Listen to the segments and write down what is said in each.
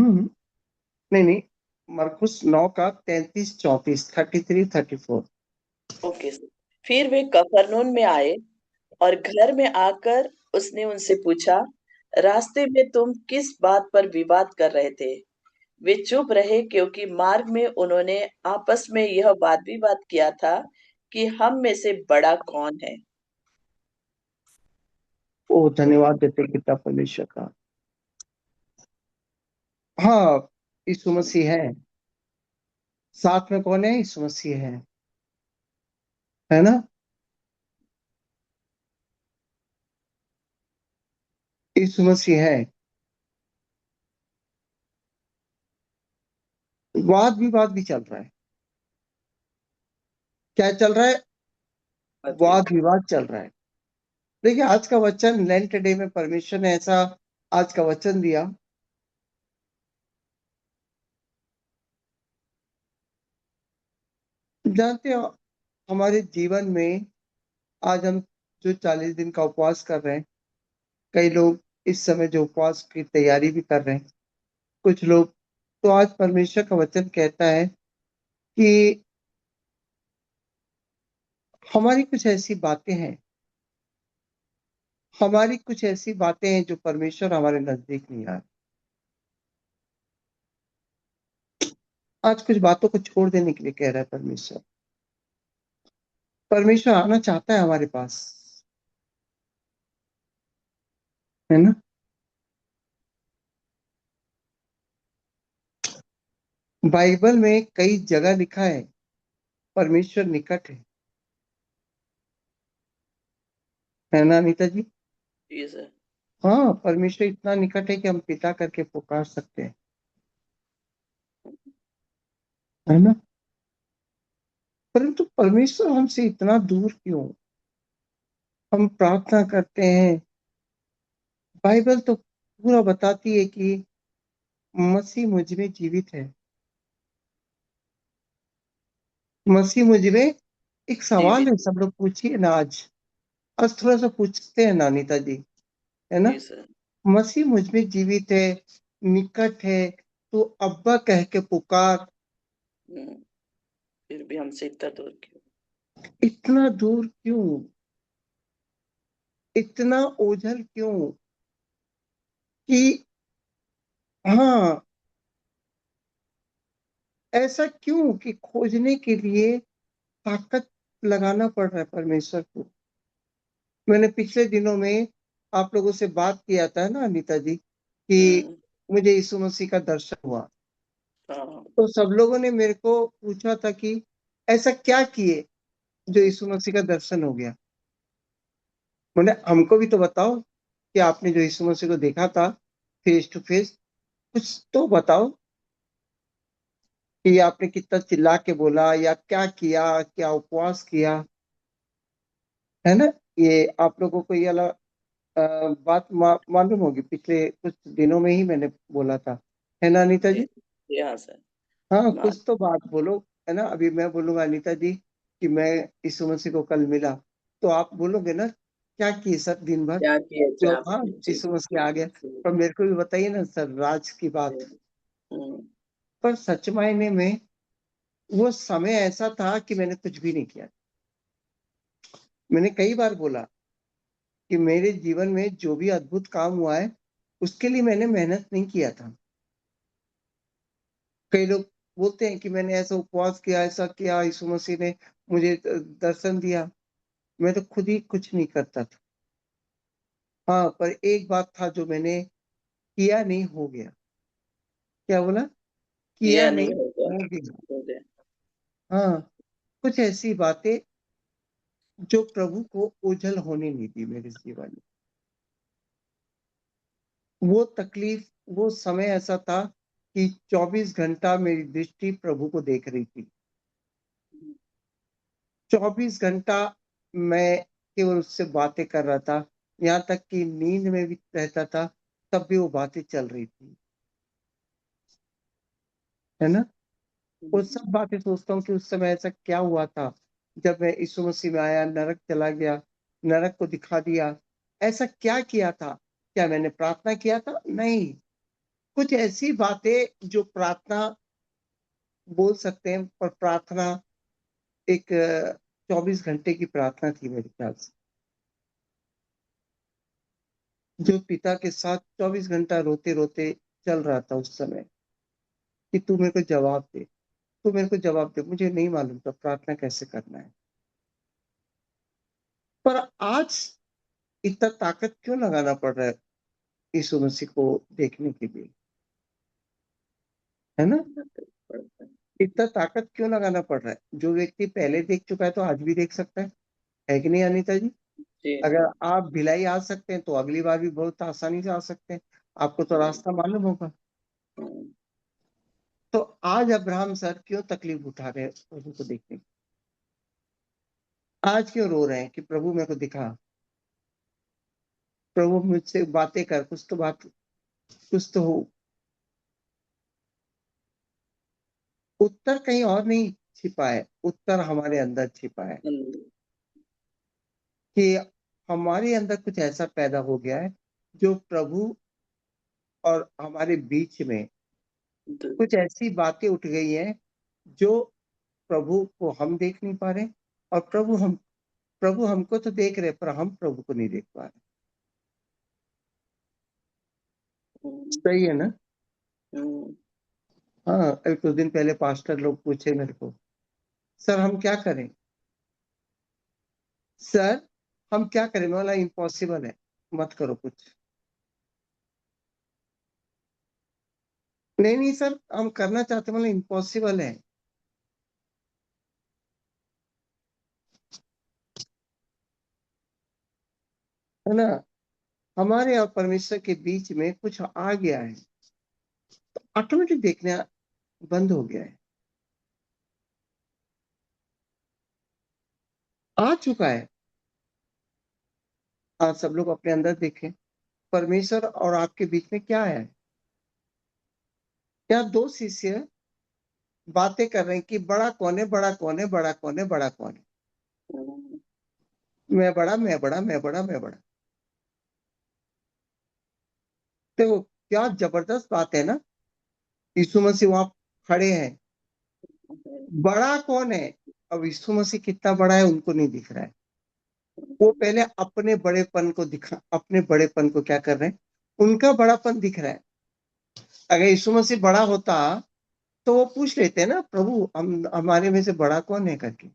हम्म। नहीं नहीं, मरकुस 9 का 33-34, 33-34। Okay sir. फिर वे कफरनहूम में आए और घर में आकर उसने उनसे पूछा, रास्ते में तुम किस बात पर विवाद कर रहे थे? वे चुप रहे क्योंकि मार्ग में उन्होंने आपस में यह वाद विवाद किया था कि हम में से बड़ा कौन है। ओ, धन्यवाद देते पिता परमेश्वर का। हाँ, यीशु मसीह है। साथ में कौन है? यीशु मसीह है ना? यीशु मसीह है। वाद विवाद भी चल रहा है। क्या चल रहा है? बात वाद विवाद। विवाद चल रहा है। देखिए, आज का वचन लेंट डे में परमेश्वर ने ऐसा आज का वचन दिया। जानते हो, हमारे जीवन में आज हम जो 40 दिन का उपवास कर रहे हैं, कई लोग इस समय जो उपवास की तैयारी भी कर रहे हैं, कुछ लोग, तो आज परमेश्वर का वचन कहता है कि हमारी कुछ ऐसी बातें हैं, हमारी कुछ ऐसी बातें हैं जो परमेश्वर हमारे नजदीक नहीं आ रही। आज कुछ बातों को छोड़ देने के लिए कह रहा है परमेश्वर। परमेश्वर आना चाहता है हमारे पास, है ना? बाइबल में कई जगह लिखा है परमेश्वर निकट है ना अनीता जी? जी सर। हाँ, परमेश्वर इतना निकट है कि हम पिता करके पुकार सकते हैं, है ना? परंतु परमेश्वर हमसे इतना दूर क्यों? हम प्रार्थना करते हैं, बाइबल तो पूरा बताती है कि मसीह मुझ में जीवित है। मसीह मुझ में। एक सवाल जीवित। है, सब लोग पूछिए ना आज। आज थोड़ा सा पूछते हैं ना अनीता जी, है ना? जी सर। मसीह मुझ में जीवित है, निकट है, तो अब्बा कह के पुकार। हम्म, फिर भी हमसे इतना दूर क्यों? इतना दूर क्यों? इतना ओझल क्यों? कि हाँ, ऐसा क्यों कि खोजने के लिए ताकत लगाना पड़ रहा है परमेश्वर को? मैंने पिछले दिनों में आप लोगों से बात किया था ना अनीता जी, कि हम्म। मुझे यीशु मसीह का दर्शन हुआ। हाँ। तो सब लोगों ने मेरे को पूछा था कि ऐसा क्या किए जो हम्म, यीशु मसीह का दर्शन हो गया। मैंने, हमको भी तो बताओ कि आपने जो यीशु मसीह को देखा था फेस टू फेस, कुछ तो बताओ कि आपने कितना चिल्ला के बोला या क्या किया, क्या उपवास किया, है ना? ये आप लोगों को ये बात मालूम होगी, पिछले कुछ दिनों में ही मैंने बोला था, है ना अनीता जी। जी? जी हाँ सर। हाँ, मान। कुछ तो बात बोलो, है ना? अभी मैं बोलूंगा अनीता जी कि मैं यीशु मसीह को कल मिला, तो आप बोलोगे ना क्या किए सर दिन भर? क्या किया जो, क्या हाँ, आपने? जी। यीशु मसीह आ गया। जी। पर मेरे को भी बताइए ना सर, राज की बात। जी। हम्म। पर सच मायने में वो समय ऐसा था कि मैंने कुछ भी नहीं किया। मैंने कई बार बोला कि मेरे जीवन में जो भी अद्भुत काम हुआ है, उसके लिए मैंने मेहनत नहीं किया था। कई लोग बोलते हैं कि मैंने ऐसा उपवास किया, ऐसा किया, यीशु मसीह ने मुझे दर्शन दिया। मैं तो खुद ही कुछ नहीं करता था। हाँ, पर एक बात था जो मैंने किया नहीं, हो गया। क्या बोला? किया किया नहीं, नहीं होगा। हो गया। हो गया। हाँ, कुछ ऐसी बातें जो प्रभु को ओझल होने नहीं दी मेरे जीवन में। वो तकलीफ, वो समय ऐसा था कि 24 घंटा मेरी दृष्टि प्रभु को देख रही थी। 24 घंटा मैं केवल उससे बातें कर रहा था। यहाँ तक कि नींद में भी रहता था, तब भी वो बातें चल रही थी, है ना? वो हम्म, सब बातें सोचता हूँ कि उस समय ऐसा क्या हुआ था जब मैं यीशु मसीह में आया, नरक चला गया, नरक को दिखा दिया। ऐसा क्या किया था? क्या मैंने प्रार्थना किया था? नहीं। कुछ ऐसी बातें जो प्रार्थना बोल सकते हैं, पर प्रार्थना एक 24 घंटे की प्रार्थना थी मेरे ख्याल से, जो पिता के साथ 24 घंटा रोते रोते चल रहा था उस समय, कि तू मेरे को जवाब दे, तू मेरे को जवाब दे। मुझे नहीं मालूम था प्रार्थना कैसे करना है, पर आज इतना ताकत क्यों लगाना पड़ रहा है यीशु मसीह को देखने के लिए, है ना? इतना ताकत क्यों लगाना पड़ रहा है? जो व्यक्ति पहले देख चुका है तो आज भी देख सकता है कि नहीं अनीता जी? जी, अगर जी। आप भिलाई आ सकते हैं तो अगली बार भी बहुत आसानी से आ सकते हैं, आपको तो हुँ, रास्ता मालूम होगा। हुँ, तो आज अब्राहम सर क्यों तकलीफ उठा रहे हैं प्रभु को देखने की? आज क्यों रो रहे हैं कि प्रभु मेरे को दिखा, प्रभु मुझसे बातें कर, कुछ तो बात, कुछ तो हो। उत्तर कहीं और नहीं छिपा है, उत्तर हमारे अंदर छिपा है, हुँ, कि हमारे अंदर कुछ ऐसा पैदा हो गया है जो प्रभु और हमारे बीच में द कुछ ऐसी बातें उठ गई हैं जो प्रभु को हम देख नहीं पा रहे, और प्रभु हमको तो देख रहे पर हम प्रभु को नहीं देख पा रहे। हुँ, सही है ना? हुँ, हाँ, कल कुछ दिन पहले पास्टर लोग पूछे मेरे को, सर हम क्या करें, सर हम क्या करें? मैं बोला इम्पॉसिबल है, मत करो कुछ। नहीं नहीं सर हम करना चाहते, मतलब इम्पॉसिबल है ना? हमारे और परमेश्वर के बीच में कुछ आ गया है, तो ऑटोमेटिक देखना बंद हो गया है, आ चुका है। आज सब लोग अपने अंदर देखें, परमेश्वर और आपके बीच में क्या है? क्या दो शिष्य बातें कर रहे हैं कि बड़ा कौन है, बड़ा कौन है, बड़ा कौन है, बड़ा कौन है? हुँ, मैं बड़ा, मैं बड़ा, मैं बड़ा, मैं बड़ा। तो क्या जबरदस्त बात है ना? यीशु मसीह वहां खड़े हैं, बड़ा कौन है? अब यीशु मसीह कितना बड़ा है उनको नहीं दिख रहा है। वो पहले अपने बड़ेपन को दिखा, अपने बड़ेपन को क्या कर रहे हैं, उनका बड़ापन दिख रहा है। अगर यीशु मसीह बड़ा होता तो वो पूछ लेते हैं ना, प्रभु हम हमारे में से बड़ा कौन है करके,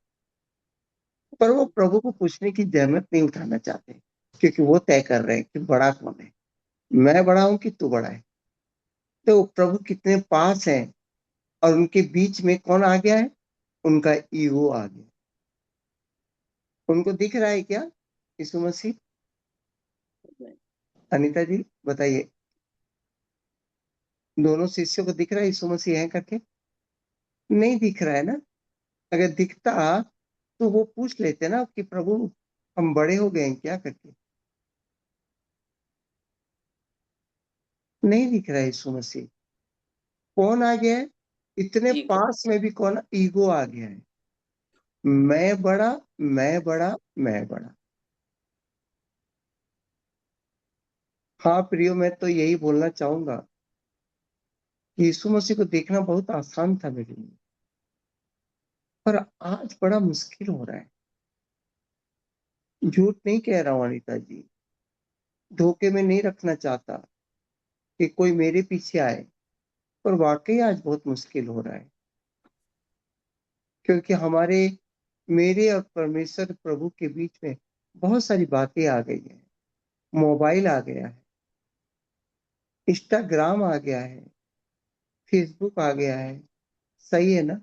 पर वो प्रभु को पूछने की जहमत नहीं उठाना चाहते, क्योंकि वो तय कर रहे हैं कि बड़ा कौन है, मैं बड़ा हूं कि तू बड़ा है। तो प्रभु कितने पास है, और उनके बीच में कौन आ गया है? उनका ईगो आ गया। उनको दिख रहा है क्या यीशु मसीह? अनीता जी बताइए, दोनों शिष्यों को दिख रहा है यीशु मसीह है करके? नहीं दिख रहा है ना? अगर दिखता तो वो पूछ लेते ना कि प्रभु हम बड़े हो गए हैं क्या करके। नहीं दिख रहा है यीशु मसीह। कौन आ गया है? इतने ईगो। पास में भी कौन? ईगो आ गया है। मैं बड़ा, मैं बड़ा, मैं बड़ा। हाँ प्रियो, मैं तो यही बोलना चाहूंगा कि यीशु मसीह को देखना बहुत आसान था मेरे लिए, पर आज बड़ा मुश्किल हो रहा है। झूठ नहीं कह रहा हूँ अनीता जी, धोखे में नहीं रखना चाहता कि कोई मेरे पीछे आए, पर वाकई आज बहुत मुश्किल हो रहा है, क्योंकि मेरे और परमेश्वर प्रभु के बीच में बहुत सारी बातें आ गई हैं। मोबाइल आ गया है, इंस्टाग्राम आ गया है, फेसबुक आ गया है। सही है ना?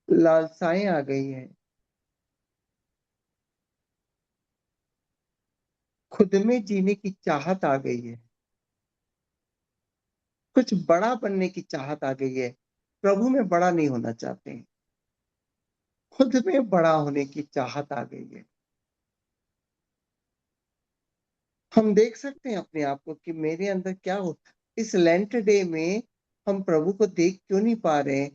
लालसाएं आ गई हैं, खुद में जीने की चाहत आ गई है, कुछ बड़ा बनने की चाहत आ गई है। प्रभु में बड़ा नहीं होना चाहते हैं, खुद में बड़ा होने की चाहत आ गई है। हम देख सकते हैं अपने आप को कि मेरे अंदर क्या हो। इस लेंट डे में हम प्रभु को देख क्यों नहीं पा रहे हैं?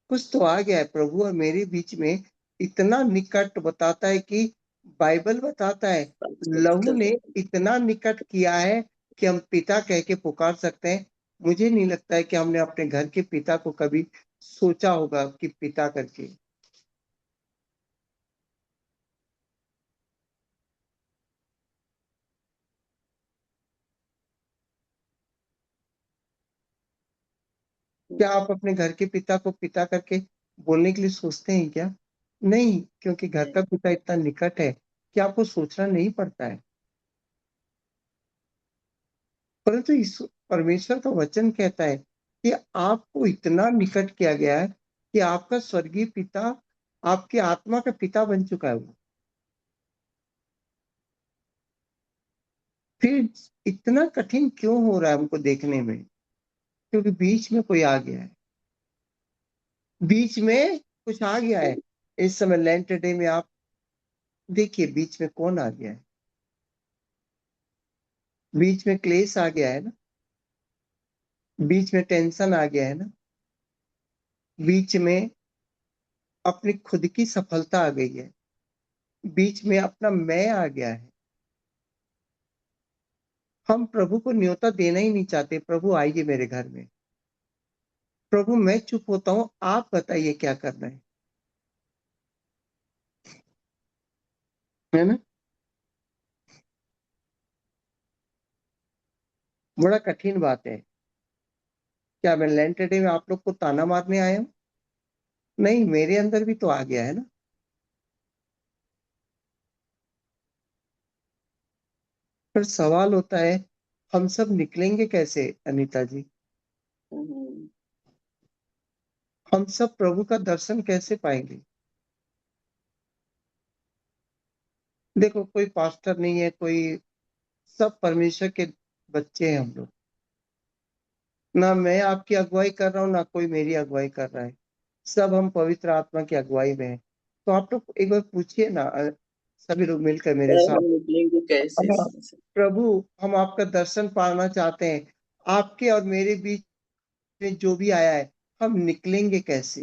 कुछ तो आ गया है प्रभु और मेरे बीच में, इतना निकट बताता है कि बाइबल बताता है, लहू ने इतना निकट किया है कि हम पिता कह के पुकार सकते हैं। मुझे नहीं लगता है कि हमने अपने घर के पिता को कभी सोचा होगा कि पिता करके। क्या आप अपने घर के पिता को पिता करके बोलने के लिए सोचते हैं क्या? नहीं, क्योंकि घर का पिता इतना निकट है कि आपको सोचना नहीं पड़ता है। परंतु परमेश्वर का वचन कहता है कि आपको इतना निकट किया गया है कि आपका स्वर्गीय पिता आपकी आत्मा का पिता बन चुका है वो। फिर इतना कठिन क्यों हो रहा है हमको देखने में? क्योंकि बीच में कोई आ गया है, बीच में कुछ आ गया है। इस समय लेंट डे में आप देखिए बीच में कौन आ गया है। बीच में क्लेश आ गया है ना, बीच में टेंशन आ गया है ना, बीच में अपनी खुद की सफलता आ गई है, बीच में अपना मैं आ गया है। हम प्रभु को न्योता देना ही नहीं चाहते, प्रभु आइए मेरे घर में। प्रभु मैं चुप होता हूं, आप बताइए क्या करना है ना? बड़ा कठिन बात है। क्या मैं लेंट डे में आप लोग को ताना मारने आया हूं? नहीं, मेरे अंदर भी तो आ गया है ना। पर सवाल होता है, हम सब निकलेंगे कैसे अनीता जी? हम्म, हम सब प्रभु का दर्शन कैसे पाएंगे? देखो, कोई पास्टर नहीं है, कोई, सब परमेश्वर के बच्चे हैं हम लोग। ना मैं आपकी अगुवाई कर रहा हूँ, ना कोई मेरी अगुवाई कर रहा है। सब हम पवित्र आत्मा की अगुवाई में हैं। तो आप लोग एक बार पूछिए ना, सभी लोग मिलकर मेरे पर साथ। हम निकलेंगे कैसे हाँ, इसमें से? प्रभु, हम आपका दर्शन पाना चाहते हैं। आपके और मेरे बीच में जो भी आया है, हम निकलेंगे कैसे?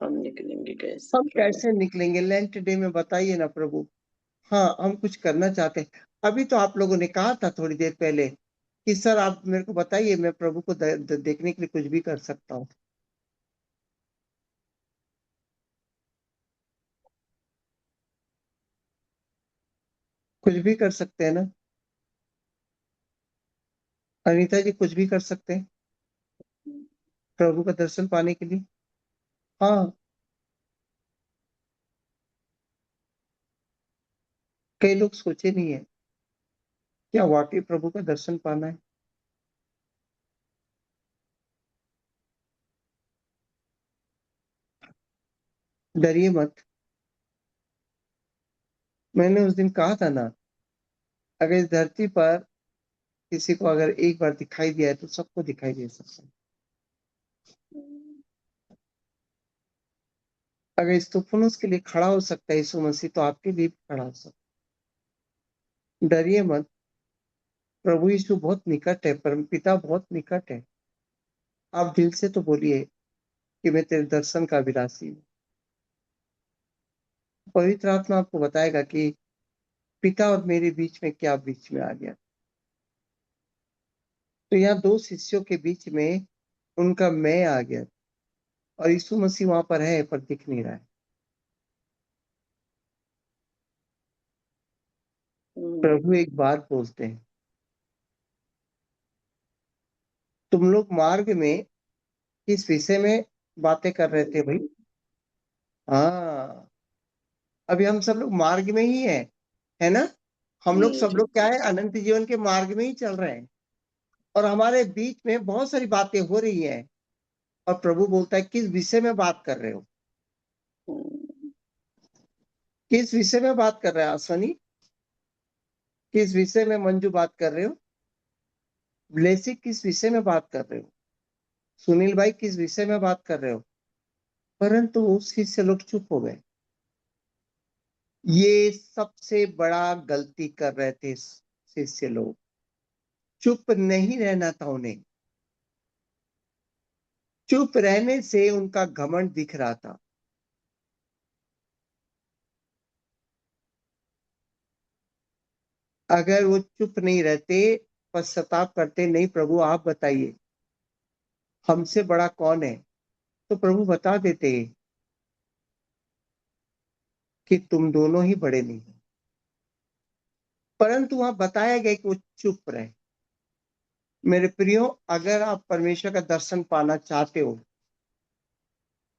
हम निकलेंगे कैसे हम प्रभु? कैसे निकलेंगे लेंट डे में, बताइए ना प्रभु। हाँ, हम कुछ करना चाहते हैं। अभी तो आप लोगों ने कहा था थोड़ी देर पहले कि सर आप मेरे को बताइए, मैं प्रभु को देखने के लिए कुछ भी कर सकता हूँ। कुछ भी कर सकते हैं ना अनीता जी? कुछ भी कर सकते हैं प्रभु का दर्शन पाने के लिए। हाँ, कई लोग सोचे नहीं है क्या वाकई प्रभु का दर्शन पाना है। डरिए मत। मैंने उस दिन कहा था ना, अगर इस धरती पर किसी को अगर एक बार दिखाई दिया है तो सबको दिखाई दे सकता है। अगर स्तुफनुस के लिए खड़ा हो सकता है यीशु मसीह, तो आपके लिए भी खड़ा हो सकता है। डरिए मत। प्रभु यीशु बहुत निकट है, परम पिता बहुत निकट है। आप दिल से तो बोलिए कि मैं तेरे दर्शन का अभिलाषी हूँ। पवित्र आत्मा आपको बताएगा कि पिता और मेरे बीच में क्या बीच में आ गया। तो यहाँ दो शिष्यों के बीच में उनका मैं आ गया, और यीशु मसीह वहां पर है पर दिख नहीं रहा है। प्रभु एक बात बोलते हैं, तुम लोग मार्ग में किस विषय में बातें कर रहे थे भाई? हाँ, अभी हम सब लोग मार्ग में ही है ना? हम लोग सब लोग क्या है, अनंत जीवन के मार्ग में ही चल रहे हैं। और हमारे बीच में बहुत सारी बातें हो रही हैं। और प्रभु बोलता है, किस विषय में बात कर रहे हो? किस विषय में बात कर रहे हैं अश्वनी? किस विषय में मंजू बात कर रहे हो? ब्लेसी किस विषय में बात कर रहे हो? सुनील भाई किस विषय में बात कर रहे हो? परंतु उस शिष्य लोग चुप हो गए। ये सबसे बड़ा गलती कर रहे थे शिष्य लोग। चुप नहीं रहना था उन्हें। चुप रहने से उनका घमंड दिख रहा था। अगर वो चुप नहीं रहते, पश्चाताप करते, नहीं प्रभु आप बताइए हमसे बड़ा कौन है, तो प्रभु बता देते कि तुम दोनों ही बड़े नहीं हो। परंतु वहां बताया गया कि वो चुप रहे। मेरे प्रियो, अगर आप परमेश्वर का दर्शन पाना चाहते हो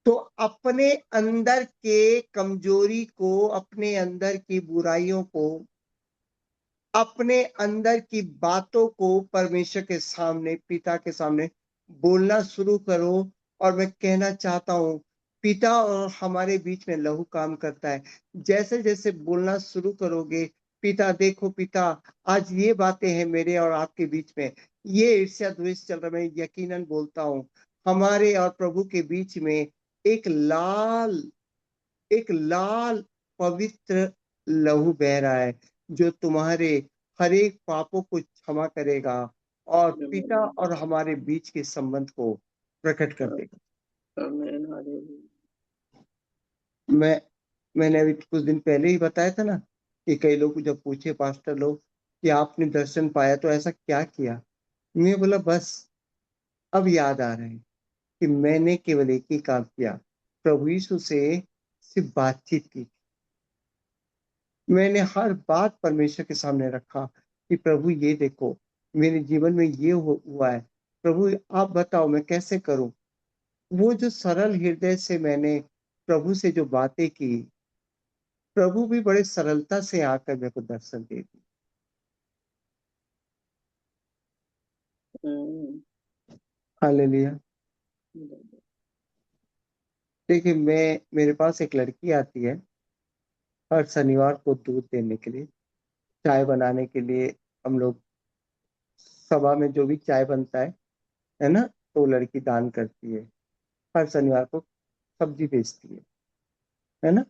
तो अपने अंदर के कमजोरी को, अपने अंदर की बुराइयों को, अपने अंदर की बातों को परमेश्वर के सामने, पिता के सामने बोलना शुरू करो। और मैं कहना चाहता हूं, पिता और हमारे बीच में लहू काम करता है। जैसे जैसे बोलना शुरू करोगे, पिता देखो पिता, आज ये बातें हैं मेरे और आपके बीच में, ये ईर्ष्या द्वेष चल रहा है, मैं यकीनन बोलता हूं हमारे और प्रभु के बीच में एक लाल एक लाल पवित्र लहू बह रहा है, जो तुम्हारे हर एक पापों को क्षमा करेगा और पिता आमीन, और हमारे बीच के संबंध को प्रकट कर देगा। आमीन, हालेलुया। मैं मैंने अभी कुछ दिन पहले ही बताया था ना कि कई लोग जब पूछे पास्टर लोग कि आपने दर्शन पाया तो ऐसा क्या किया, मैं बोला बस अब याद आ रहा है कि मैंने केवल एक ही काम किया, प्रभु यीशु से सिर्फ बातचीत की। मैंने हर बात परमेश्वर के सामने रखा कि प्रभु ये देखो मेरे जीवन में ये हुआ है, प्रभु आप बताओ मैं कैसे करूं। वो जो सरल हृदय से मैंने प्रभु से जो बातें की, प्रभु भी बड़े सरलता से आकर मेरे को दर्शन दे दी। हम्म, हालेलुया। देखिए, मेरे पास एक लड़की आती है हर शनिवार को दूध देने के लिए, चाय बनाने के लिए। हम लोग सभा में जो भी चाय बनता है ना, तो वो लड़की दान करती है। हर शनिवार को सब्जी बेचती है ना।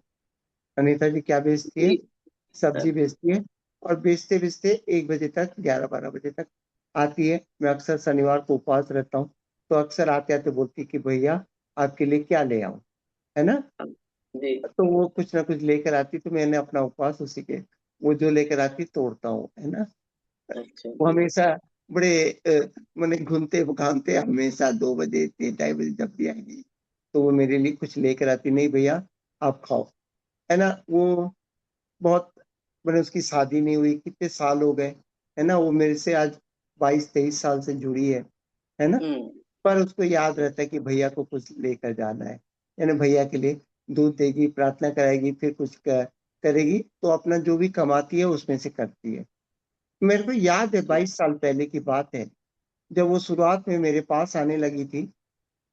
अनीता जी क्या बेचती है? जी, सब्जी बेचती है। और बेचते बेचते 1 बजे तक, 11-12 बजे तक आती है। मैं अक्सर शनिवार को उपवास रहता हूँ, तो अक्सर आते आते बोलती कि भैया आपके लिए क्या ले आऊं, है ना। जी, तो वो कुछ ना कुछ लेकर आती, तो मैंने अपना उपवास उसी के, वो जो लेकर आती तोड़ता हूँ, है ना। अच्छा, वो हमेशा बड़े मैंने घूमते घामते हमेशा 2 बजे 3-2:30 बजे जब भी आएंगी तो वो मेरे लिए कुछ लेकर आती, नहीं भैया आप खाओ, है ना। वो बहुत, मैंने उसकी शादी नहीं हुई, कितने साल हो गए, है ना। वो मेरे से आज 22-23 साल से जुड़ी है ना। हम्म, पर उसको याद रहता है कि भैया को कुछ लेकर जाना है, यानी भैया के लिए दूध देगी, प्रार्थना कराएगी, फिर कुछ करेगी, तो अपना जो भी कमाती है उसमें से करती है। मेरे को याद है जी, 22 साल पहले की बात है, जब वो शुरुआत में मेरे पास आने लगी थी।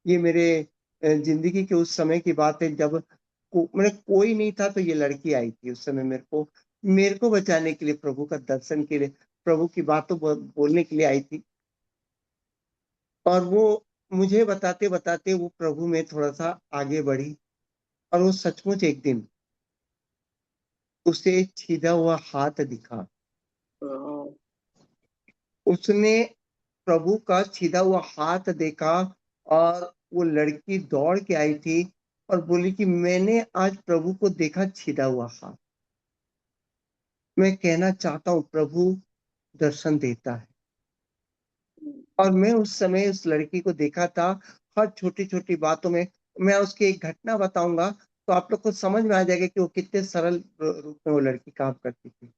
ये मेरे जिंदगी के उस समय की बात है जब मैंने कोई नहीं था, तो ये लड़की आई थी उस समय मेरे को बचाने के लिए, प्रभु का दर्शन के लिए, प्रभु की बातों बोलने के लिए आई थी। और वो मुझे बताते बताते वो प्रभु में थोड़ा सा आगे बढ़ी। और वो सचमुच एक दिन उसे छीदा हुआ हाथ दिखा। हाँ, उसने प्रभु का छीदा हुआ हाथ देखा। और वो लड़की दौड़ के आई थी और बोली कि मैंने आज प्रभु को देखा छीदा हुआ हाथ। मैं कहना चाहता हूँ प्रभु दर्शन देता है। हम्म, और मैं उस समय उस लड़की को देखा था, हर छोटी छोटी बातों में। मैं उसकी एक घटना बताऊंगा तो आप लोग को समझ में आ जाएगा कि वो कितने सरल रूप में वो लड़की काम करती थी,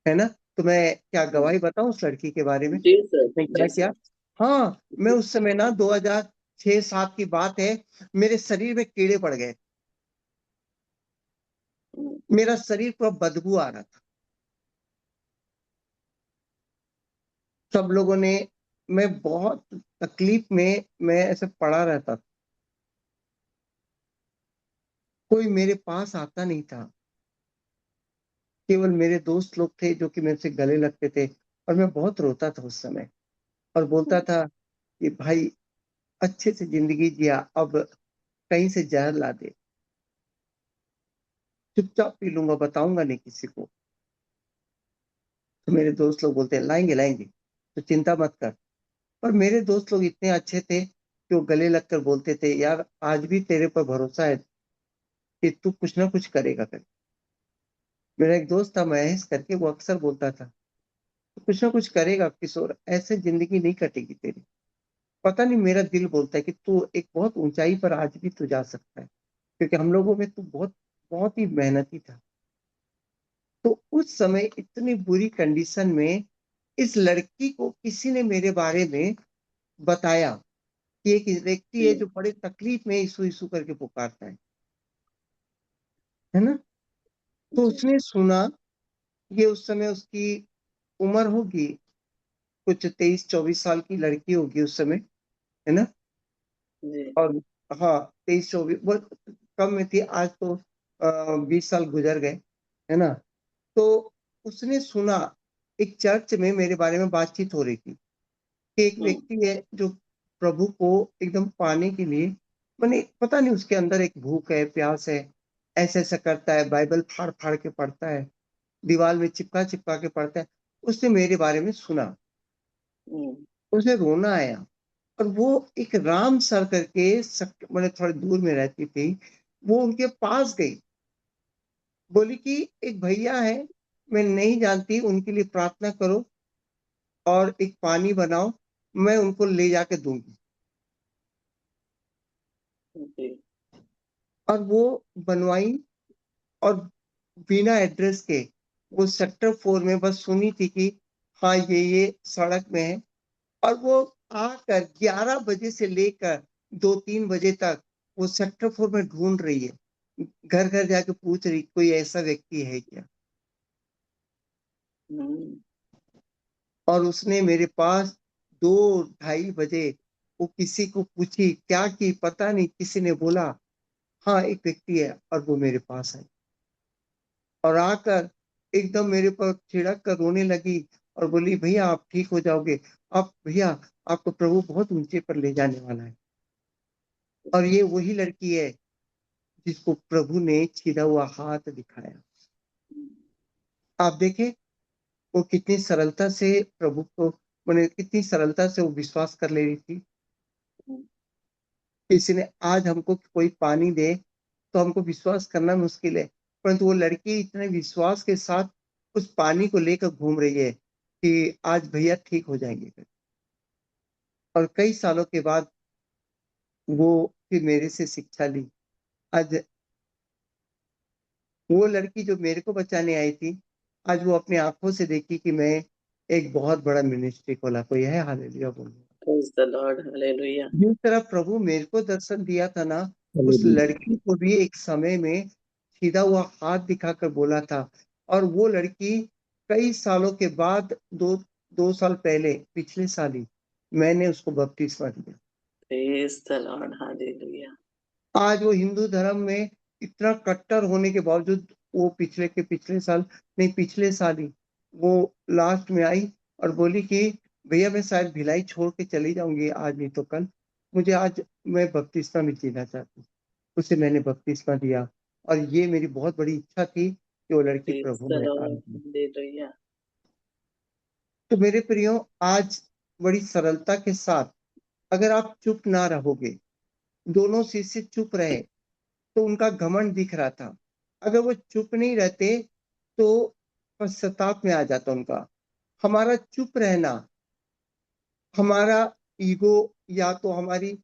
है ना। तो मैं क्या गवाही बताऊं उस लड़की के बारे में, जी सर, उसने क्या जी किया। सर, हाँ, मैं उस समय ना 2006-7 की बात है, मेरे शरीर में कीड़े पड़ गए। हम्म, मेरा शरीर पूरा बदबू आ रहा था। सब लोगों ने, मैं बहुत तकलीफ में, मैं ऐसे पड़ा रहता था। कोई मेरे पास आता नहीं था। केवल मेरे दोस्त लोग थे जो कि मेरे से गले लगते थे। और मैं बहुत रोता था उस समय और बोलता था कि भाई अच्छे से जिंदगी जिया, अब कहीं से जहर ला दे, चुपचाप पी लूंगा, बताऊंगा नहीं किसी को। तो मेरे दोस्त लोग बोलते हैं लाएंगे लाएंगे, तो चिंता मत कर। पर मेरे दोस्त लोग इतने अच्छे थे कि वो गले लगकर बोलते थे यार आज भी तेरे पर भरोसा है कि तू कुछ ना कुछ करेगा कर। मेरा एक दोस्त था महेश करके, वो अक्सर बोलता था तो कुछ ना कुछ करेगा किशोर, ऐसे जिंदगी नहीं कटेगी तेरी। पता नहीं, मेरा दिल बोलता है कि तू एक बहुत ऊंचाई पर आज भी तू जा सकता है, क्योंकि हम लोगों में तू बहुत बहुत ही मेहनती था। तो उस समय इतनी बुरी कंडीशन में इस लड़की को किसी ने मेरे बारे में बताया कि एक व्यक्ति है जी, जो बड़े तकलीफ में यीशु यीशु करके पुकारता है ना। तो जी, उसने सुना, ये उस समय उसकी उम्र होगी कुछ 23-24 साल की लड़की होगी उस समय, है ना। जी, और हाँ, 23-24 बहुत कम में थी, आज तो 20 साल गुजर गए, है ना। तो उसने सुना, एक चर्च में मेरे बारे में बातचीत हो रही थी कि एक हुँ, व्यक्ति है जो प्रभु को एकदम पाने के लिए, मैंने पता नहीं उसके अंदर एक भूख है, प्यास है, ऐसा ऐसा करता है, बाइबल फाड़ फाड़ के पढ़ता है, दीवार में चिपका चिपका के पढ़ता है। उसने मेरे बारे में सुना, हुँ, उसे रोना आया। और वो एक राम सर करके मैंने थोड़ी दूर में रहती थी, वो उनके पास गई, बोली कि एक भैया है, मैं नहीं जानती, उनके लिए प्रार्थना करो और एक पानी बनाओ, मैं उनको ले जाके दूंगी। जी, और वो बनवाई, और बिना एड्रेस के, वो सेक्टर 4 में बस सुनी थी कि हाँ ये सड़क में है। और वो आकर 11 बजे से लेकर 2-3 बजे तक वो सेक्टर 4 में ढूंढ रही है, घर घर जाके पूछ रही कोई ऐसा व्यक्ति है क्या। हुँ, और उसने मेरे पास 2-2:30 बजे वो किसी को पूछी क्या की पता नहीं, किसी ने बोला हाँ एक व्यक्ति है, और वो मेरे पास है। और आकर एकदम मेरे पर छिड़क कर रोने लगी और बोली भैया आप ठीक हो जाओगे, आप भैया आपको प्रभु बहुत ऊंचे पर ले जाने वाला है। और ये वही लड़की है जिसको प्रभु ने छीना हुआ हाथ दिखाया। हुँ, आप देखें, वो कितनी सरलता से प्रभु को, मैंने कितनी सरलता से वो विश्वास कर ले रही थी। हुँ, किसी ने आज हमको कोई पानी दे तो हमको विश्वास करना मुश्किल है, परंतु वो लड़की इतने विश्वास के साथ उस पानी को लेकर घूम रही है कि आज भैया ठीक हो जाएंगे। और कई सालों के बाद वो फिर मेरे से शिक्षा ली। आज वो लड़की जो मेरे को बचाने आई थी, आज वो अपनी आंखों से देखी कि मैं एक बहुत बड़ा मिनिस्ट्री खोला, कोई है हालेलुया बोलने। प्रेज़ द लॉर्ड, हालेलुया, जिस तरह प्रभु मेरे को दर्शन दिया था ना, उस हालेलुया। लड़की को भी एक समय में सीधा हुआ हाथ दिखाकर बोला था। और वो लड़की कई सालों के बाद, 2 साल पहले, पिछले साल ही मैंने उसको बपतिस्मा दिया। प्रेज़ द लॉर्ड, हालेलुया, आज वो हिंदू धर्म में इतना कट्टर होने के बावजूद, वो पिछले साल, नहीं पिछले साल ही, वो लास्ट में आई और बोली कि भैया मैं शायद भिलाई छोड़ के चली जाऊंगी, आज नहीं तो कल, मुझे आज, मैं बपतिस्मा में जीना चाहती हूँ। उसे मैंने बपतिस्मा दिया। और ये मेरी बहुत बड़ी इच्छा थी कि वो लड़की प्रेज़ प्रभु द में आ लॉर्ड, जाए। हालेलुया, तो मेरे प्रियो, आज बड़ी सरलता के साथ, अगर आप चुप ना रहोगे, दोनों शिष्य चुप रहे तो उनका घमंड दिख रहा था। अगर वो चुप नहीं रहते तो पश्चाताप में आ जाता उनका। हमारा चुप रहना, हमारा ईगो, या तो हमारी,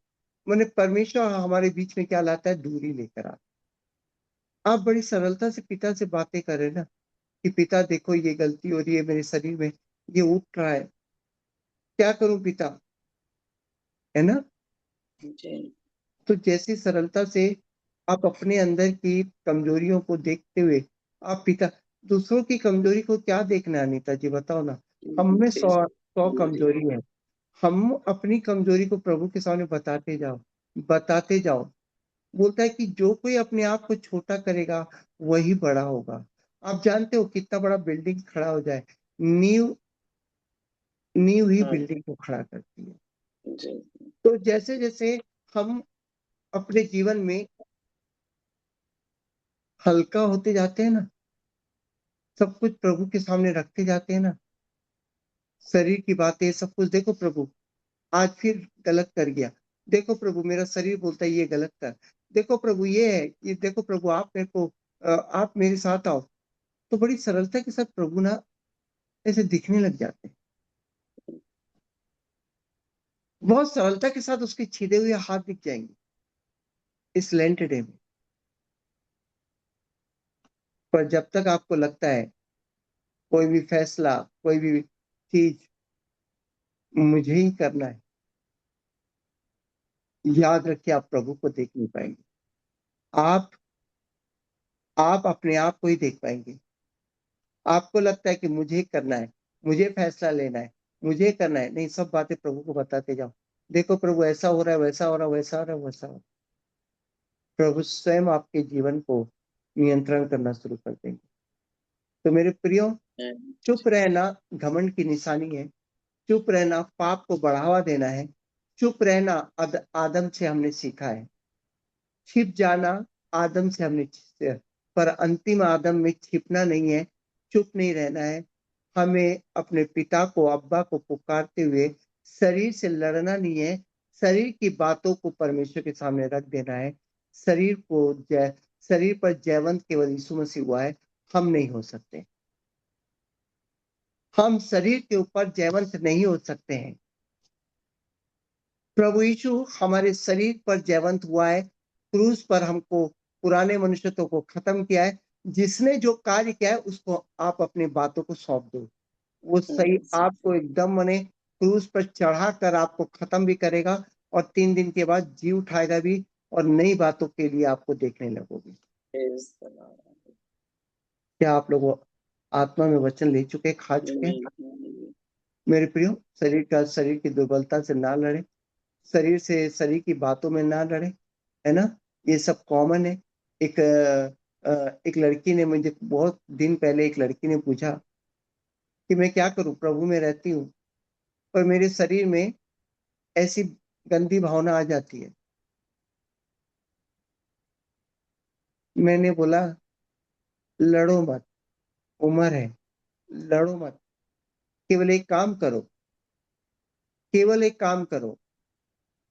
माने परमेश्वर हमारे बीच में क्या लाता है, दूरी लेकर आता। आप बड़ी सरलता से पिता से बातें करें ना कि पिता देखो ये गलती हो रही है मेरे शरीर में, ये उठ रहा है, क्या करूं पिता, है ना। जी, तो जैसी सरलता से आप अपने अंदर की कमजोरियों को देखते हुए, आप पिता, दूसरों की कमजोरी को क्या देखना है अनीता जी, बताओ ना। हम में प्रेज़ 100 हमारी कमजोरी है। हम अपनी कमजोरी को प्रभु के सामने बताते जाओ, बताते जाओ। बोलता है कि जो कोई अपने आप को छोटा करेगा वही बड़ा होगा। आप जानते हो कितना बड़ा बिल्डिंग खड़ा हो जाए, नींव, नींव ही हाँ, बिल्डिंग को खड़ा करती है। जी, तो जैसे जैसे हम अपने जीवन में हल्का होते जाते हैं ना, सब कुछ प्रभु के सामने रखते जाते हैं ना, शरीर की बातें सब कुछ, देखो प्रभु आज फिर गलत कर गया, देखो प्रभु मेरा शरीर बोलता है ये गलत कर, देखो प्रभु ये है, ये देखो प्रभु आप मेरे को आप मेरे साथ आओ। तो बड़ी सरलता के साथ प्रभु ना ऐसे दिखने लग जाते हैं। बहुत सरलता के साथ उसके छिदे हुए हाथ दिख जाएंगे इस लेंट डे में। पर जब तक आपको लगता है कोई भी फैसला, कोई भी चीज मुझे ही करना है, याद रखिए आप प्रभु को देख नहीं पाएंगे। आप आप अपने आप को ही देख पाएंगे। आपको लगता है कि मुझे करना है, मुझे फैसला लेना है, मुझे करना है, नहीं, सब बातें प्रभु को बताते जाओ। देखो प्रभु ऐसा हो रहा है, वैसा हो रहा है, वैसा हो रहा है, वैसा हो रहा है। प्रभु स्वयं आपके जीवन को नियंत्रण करना शुरू कर देंगे। तो मेरे प्रियो, चुप रहना घमंड की निशानी है। चुप रहना पाप को बढ़ावा देना है। चुप रहना आदम से हमने सीखा है। छिप जाना आदम से हमने सीखा है। पर अंतिम आदम में छिपना नहीं है, चुप नहीं रहना है। हमें अपने पिता को, अब्बा को पुकारते हुए शरीर से लड़ना नहीं है। शरीर की बातों को परमेश्वर के सामने रख देना है। शरीर को शरीर पर जयवंत केवल यीशु मसीह हुआ है, हम नहीं हो सकते। हम शरीर के ऊपर जयवंत नहीं हो सकते हैं। प्रभु यीशु हमारे शरीर पर जयवंत हुआ है। क्रूस पर हमको पुराने मनुष्यत्व को खत्म किया है। जिसने जो कार्य किया है उसको आप अपनी बातों को सौंप दो। वो सही आपको एकदम मने क्रूस पर चढ़ा कर आपको खत्म भी करेगा और 3 दिन के बाद जी उठाएगा भी और नई बातों के लिए आपको देखने लगोगे। क्या आप लोग आत्मा में वचन ले चुके, खा चुके हैं? मेरे प्रियो, शरीर की दुर्बलता से ना लड़े, शरीर से, शरीर की बातों में ना लड़े, है ना। ये सब कॉमन है। एक लड़की ने मुझे, बहुत दिन पहले एक लड़की ने पूछा कि मैं क्या करूं, प्रभु में रहती हूँ पर मेरे शरीर में ऐसी गंदी भावना आ जाती है। मैंने बोला लड़ो मत, उम्र है, लड़ो मत। केवल एक काम करो, केवल एक काम करो।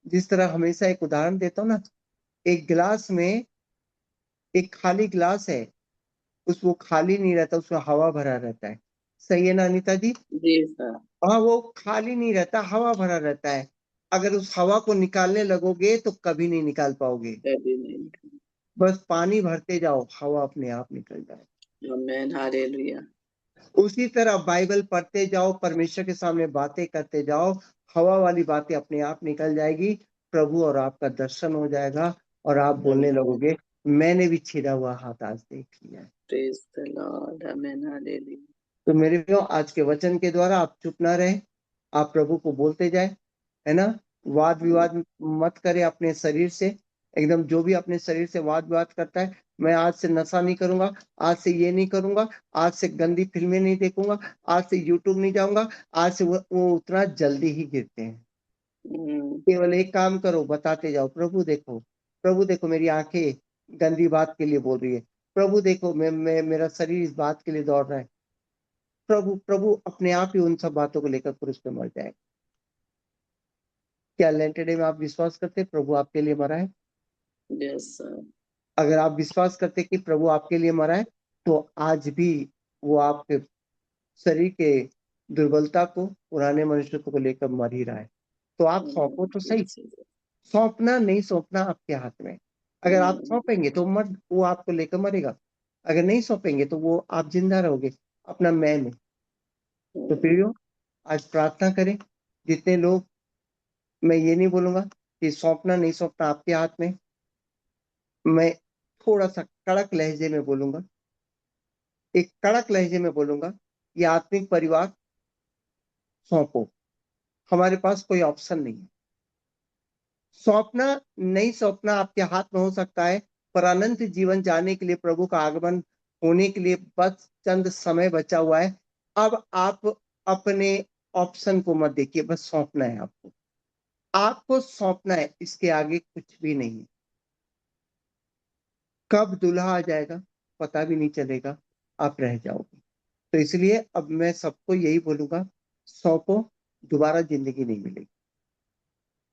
जिस तरह हमेशा एक उदाहरण देता हूँ ना, एक गिलास में, एक खाली गिलास है, उस वो खाली नहीं रहता, उसमें हवा भरा रहता है। सही है ना अनीता जी? जी सर। हाँ, वो खाली नहीं रहता, हवा भरा रहता है। अगर उस हवा को निकालने लगोगे तो कभी नहीं निकाल पाओगे। कभी नहीं। बस पानी भरते जाओ, हवा अपने आप निकल जाए। आमीन, हालेलुया। उसी तरह बाइबल पढ़ते जाओ, परमेश्वर के सामने बातें करते जाओ, हवा वाली बातें अपने आप निकल जाएगी। प्रभु और आपका दर्शन हो जाएगा और आप बोलने लगोगे मैंने भी छिदा हुआ हाथ आज देख लिया है। प्रेज द लॉर्ड, आमीन, हालेलुया। तो मेरे प्रियो, आज के वचन के द्वारा आप चुप ना रहे, आप प्रभु को बोलते जाए, है ना। वाद विवाद मत करे अपने शरीर से। एकदम जो भी अपने शरीर से वाद विवाद करता है, मैं आज से नशा नहीं करूंगा, आज से ये नहीं करूंगा, आज से गंदी फिल्में नहीं देखूंगा, आज से यूट्यूब नहीं जाऊंगा, आज से वो उतना जल्दी ही गिरते हैं। केवल एक काम करो, बताते जाओ प्रभु देखो, प्रभु देखो मेरी आंखें गंदी बात के लिए बोल रही है, प्रभु देखो मैं मेरा शरीर इस बात के लिए दौड़ रहा है। प्रभु प्रभु अपने आप ही उन सब बातों को लेकर क्रूस पे मर जाएगा। क्या लेंटे डे में आप विश्वास करते प्रभु आपके लिए मरा है? Yes sir. अगर आप विश्वास करते कि प्रभु आपके लिए मरा है, तो आज भी वो आपके शरीर के दुर्बलता को, पुराने मनुष्यत्व को लेकर मर ही रहा है। तो आप सौंपो तो सही। सौंपना नहीं सौंपना आपके हाथ में। अगर आप सौंपेंगे तो मर, वो आपको लेकर मरेगा। अगर नहीं सौंपेंगे तो वो आप जिंदा रहोगे अपना मैं में। तो प्रियो, आज प्रार्थना करें जितने लोग, मैं ये नहीं बोलूंगा कि सौंपना नहीं सौंपना आपके हाथ में। मैं थोड़ा सा कड़क लहजे में बोलूंगा, एक कड़क लहजे में बोलूंगा, ये आत्मिक परिवार सौंपो। हमारे पास कोई ऑप्शन नहीं है। सौंपना नहीं सौंपना आपके हाथ में हो सकता है, पर अनंत जीवन जाने के लिए, प्रभु का आगमन होने के लिए बस चंद समय बचा हुआ है। अब आप अपने ऑप्शन को मत देखिए, बस सौंपना है आपको। आपको सौंपना है, इसके आगे कुछ भी नहीं है। कब दूल्हा आ जाएगा पता भी नहीं चलेगा, आप रह जाओगे। तो इसलिए अब मैं सबको यही बोलूंगा, सौंपो। दोबारा जिंदगी नहीं मिलेगी,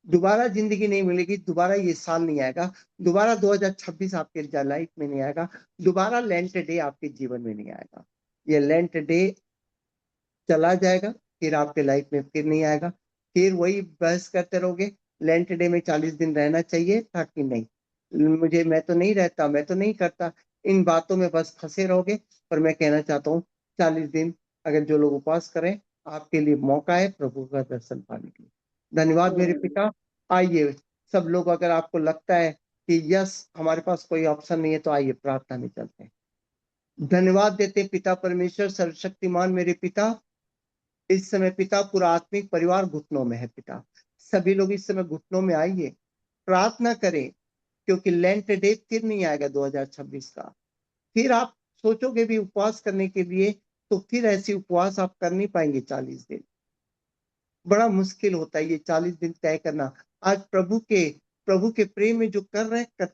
दोबारा जिंदगी नहीं मिलेगी, दोबारा ये साल नहीं आएगा, दोबारा 2026 आपके लाइफ में नहीं आएगा, दोबारा लेंट डे आपके जीवन में नहीं आएगा। ये लेंट डे चला जाएगा, फिर आपके लाइफ में फिर नहीं आएगा, फिर वही बहस करते रहोगे। लेंट डे में 40 दिन रहना चाहिए था कि नहीं, मुझे, मैं तो नहीं रहता, मैं तो नहीं करता, इन बातों में बस फंसे रहोगे। पर मैं कहना चाहता हूँ 40 दिन अगर जो लोग उपवास करें, आपके लिए मौका है प्रभु का दर्शन पाने के लिए। धन्यवाद मेरे पिता। आइए सब लोग, अगर आपको लगता है कि यस हमारे पास कोई ऑप्शन नहीं है, तो आइए प्रार्थना में चलते हैं। धन्यवाद देते पिता परमेश्वर सर्वशक्तिमान मेरे पिता। इस समय पिता पूरा आत्मिक परिवार घुटनों में है पिता। सभी लोग इस समय घुटनों में आइए, प्रार्थना करें, क्योंकि लेंट डे फिर नहीं आएगा 2026 का। फिर आप सोचोगे भी उपवास करने के लिए, तो फिर ऐसी उपवास आप कर नहीं पाएंगे 40 दिन। बड़ा मुश्किल होता है ये 40 दिन तय करना। आज प्रभु के प्रेम में जो कर रहे हैं,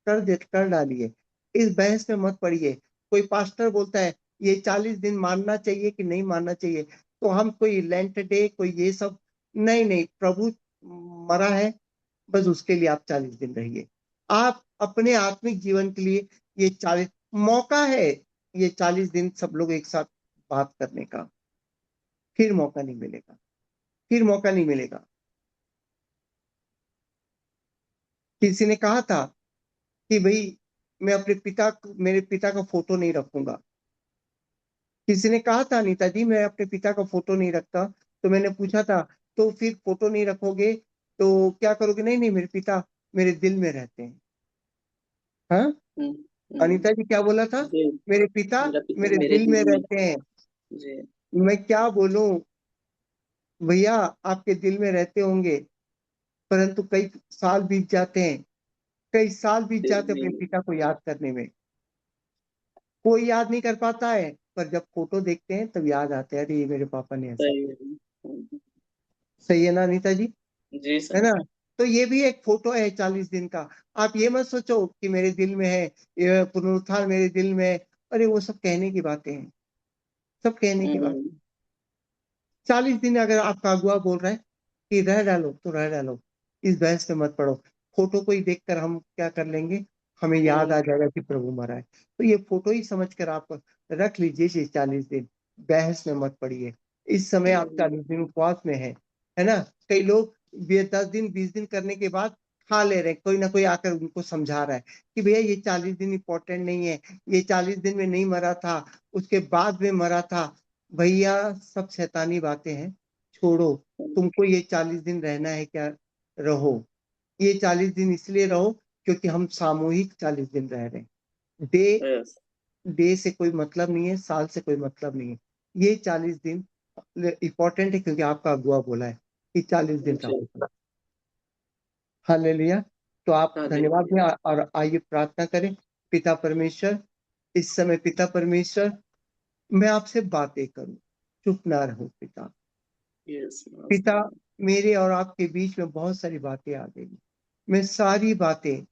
कर डालिए। इस बहस में मत पड़िए। कोई पास्टर बोलता है ये 40 दिन मानना चाहिए कि नहीं मानना चाहिए, तो हम कोई लेंट डे, कोई ये सब नहीं, नहीं, प्रभु मरा है, बस उसके लिए आप 40 दिन रहिए। आप अपने आत्मिक जीवन के लिए ये 40 मौका है, ये 40 दिन सब लोग एक साथ बात करने का। फिर मौका नहीं मिलेगा, फिर मौका नहीं मिलेगा। किसी ने कहा था कि भाई मैं मेरे पिता का फोटो नहीं रखूंगा। किसी ने कहा था अनीता जी मैं अपने पिता का फोटो नहीं रखता। तो मैंने पूछा था तो फिर फोटो नहीं रखोगे तो क्या करोगे? नहीं नहीं, मेरे पिता मेरे दिल में रहते हैं। हाँ, हुँ, अनीता हुँ। जी क्या बोला था? जी, मेरे पिता मेरा पिता मेरे मेरे दिल में दिल में। रहते हैं। जी, मैं क्या बोलूं भैया, आपके दिल में रहते होंगे, परंतु कई साल बीत जाते हैं, कई साल बीत फिर जाते हैं भी अपने पिता को याद करने में। कोई याद नहीं कर पाता है, पर जब फोटो देखते हैं तब याद आते हैं, अरे ये मेरे पापा ने ऐसा सही किया। है। हुँ, सही है ना अनीता जी? जी है सर। ना? तो ये भी एक फोटो है 40 दिन का। आप ये मत सोचो कि मेरे दिल में है, ये पुनरुत्थान मेरे दिल में है। अरे वो सब कहने की बातें हैं, सब कहने की बात। हुँ, 40 दिन अगर आपका अगुआ बोल रहा है कि रह डालो तो रह डालो, इस बहस में मत पड़ो। फोटो को ही देखकर हम क्या कर लेंगे, हमें याद आ हुँ, जाएगा कि प्रभु मरा है। तो ये फोटो ही समझकर आप रख लीजिए ये 40 दिन, बहस में मत पड़िए। इस समय आप हुँ, 40 दिन उपवास में है ना? कई लोग 10 दिन 20 दिन करने के बाद खा ले रहे हैं, कोई ना कोई आकर उनको समझा रहा है कि भैया ये 40 दिन इंपॉर्टेंट नहीं है, ये 40 दिन में नहीं मरा था, उसके बाद में मरा था। भैया सब शैतानी बातें हैं, छोड़ो। हुँ, तुमको ये 40 दिन रहना है क्या? रहो। ये 40 दिन इसलिए रहो क्योंकि हम सामूहिक 40 दिन रह रहे हैं। डे यस, डे से कोई मतलब नहीं है, साल से कोई मतलब नहीं है। ये 40 दिन इंपॉर्टेंट है क्योंकि आपका अगुआ बोला है कि 40 दिन जी, रहो। हालेलुया। तो आप धन्यवाद दें हालेलुया। और आइए प्रार्थना करें। पिता परमेश्वर, इस समय पिता परमेश्वर, मैं आपसे बातें करूं, चुप ना रहो पिता। यस पिता, मास्टर। मेरे और आपके बीच में बहुत सारी बातें आ गई, मैं सारी बातें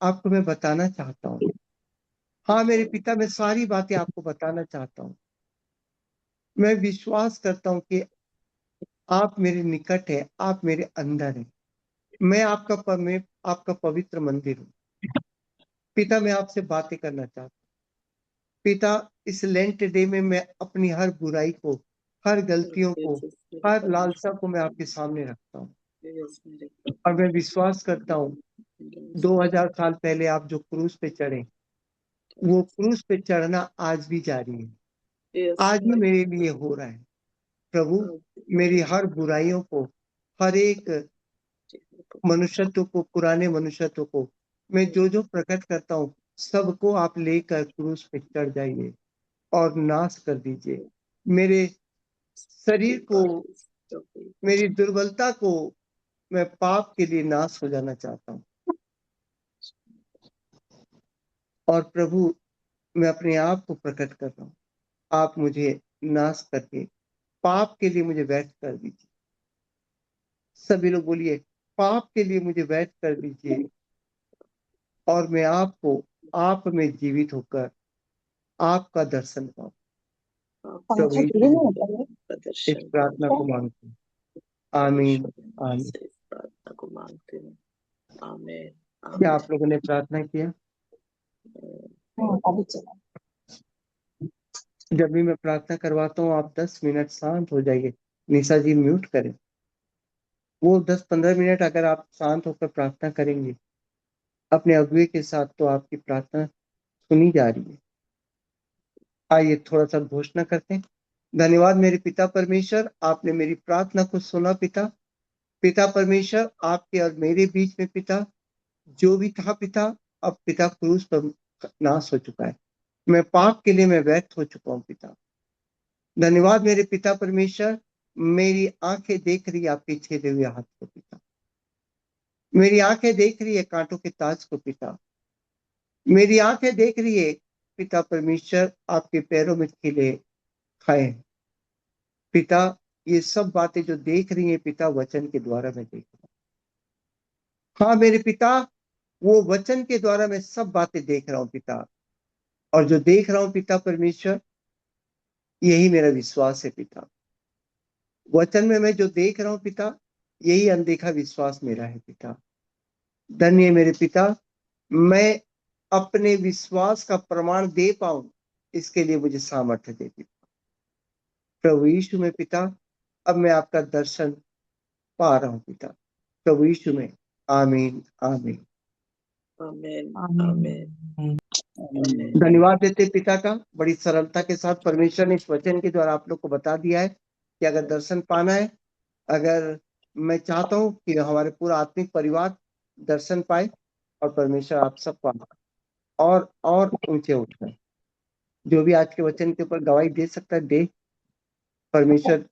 आपको मैं बताना चाहता हूँ। हाँ मेरे पिता, मैं सारी बातें आपको बताना चाहता हूँ। मैं विश्वास करता हूँ कि आप मेरे निकट है, आप मेरे अंदर है। मैं आपका पवित्र मंदिर हूँ। पिता मैं आपसे बातें करना चाहता हूँ। पिता, इस लेंट डे में मैं अपनी हर बुराई को, हर गलतियों को, यस मेरे हर लालसा परमेश्वर। को मैं आपके सामने रखता हूँ। यस मेरे और प्रभु। मैं विश्वास करता हूँ यस, 2000 साल पहले आप जो क्रूस पे चढ़े, वो क्रूस पे चढ़ना आज भी जारी है, यस आज भी मेरे मेरे लिए हो रहा है। प्रभु, मेरी प्रभु। हर बुराइयों को, हर एक मनुष्यत्व को, पुराने मनुष्यत्व को, मैं जो जो प्रकट करता हूँ, सबको आप लेकर क्रूस पे चढ़ जाइए और नाश कर दीजिए। मेरे शरीर को, मेरी दुर्बलता को, मैं पाप के लिए नाश हो जाना चाहता हूँ। और प्रभु, मैं अपने आप को प्रकट कर रहा हूँ, आप मुझे नाश करके पाप के लिए मुझे व्यर्थ कर दीजिए। सभी लोग बोलिए, पाप के लिए मुझे व्यर्थ कर दीजिए, और मैं आपको, आप में जीवित होकर आपका दर्शन पाऊं। प्रभु यीशु मसीह, इस प्रदर्शन पाओ। प्रार्थना को मांगते हैं। आमीन। परमेश्वर के नाम आमीन। से इस प्रार्थना को मांगते हैं। आमीन। क्या आमीन। आप लोगों ने प्रार्थना किया? जब भी मैं प्रार्थना करवाता हूँ आप 10 मिनट शांत हो जाइए। निशा जी म्यूट करें। वो 10-15 मिनट अगर आप शांत होकर प्रार्थना करेंगे अपने अगुए के साथ, तो आपकी प्रार्थना सुनी जा रही है। आइए थोड़ा सा घोषणा करते हैं। धन्यवाद मेरे पिता परमेश्वर, आपने मेरी प्रार्थना को सुना पिता। पिता परमेश्वर, आपके और मेरे बीच में पिता जो भी था पिता, अब पिता क्रूस पर नाश हो चुका है। मैं पाप के लिए मैं व्यर्थ हो चुका हूँ पिता। धन्यवाद मेरे पिता परमेश्वर, मेरी आंखें देख रही है आपके छेदे हुए हाथ को पिता। मेरी आंखें देख रही है कांटों के ताज को पिता। मेरी आंखें देख रही है पिता परमेश्वर आपके पैरों में खिले खाए हैं। पिता, ये सब बातें जो देख रही हैं पिता, वचन के द्वारा मैं देख रहा हूँ। हाँ मेरे पिता, वो वचन के द्वारा मैं सब बातें देख रहा हूँ पिता। और जो देख रहा हूँ पिता परमेश्वर, यही मेरा विश्वास है पिता। वचन में मैं जो देख रहा हूँ पिता, यही अनदेखा विश्वास मेरा है पिता। धन्य मेरे पिता, मैं अपने विश्वास का प्रमाण दे पाऊं, इसके लिए मुझे सामर्थ्य दे पिता। प्रभु यीशु में पिता, अब मैं आपका दर्शन पा रहा हूं पिता। प्रभु यीशु में आमीन आमीन। आमेन, आमेन, आमीन। आमेन। धन्यवाद देते पिता का। बड़ी सरलता के साथ परमेश्वर ने इस वचन के द्वारा आप लोग को बता दिया है कि अगर दर्शन पाना है, अगर मैं चाहता हूं कि हमारे पूरा आत्मिक परिवार दर्शन पाए और परमेश्वर आप सबको और ऊंचे उठाए। जो भी आज के वचन के ऊपर गवाही दे सकता है दे। परमेश्वर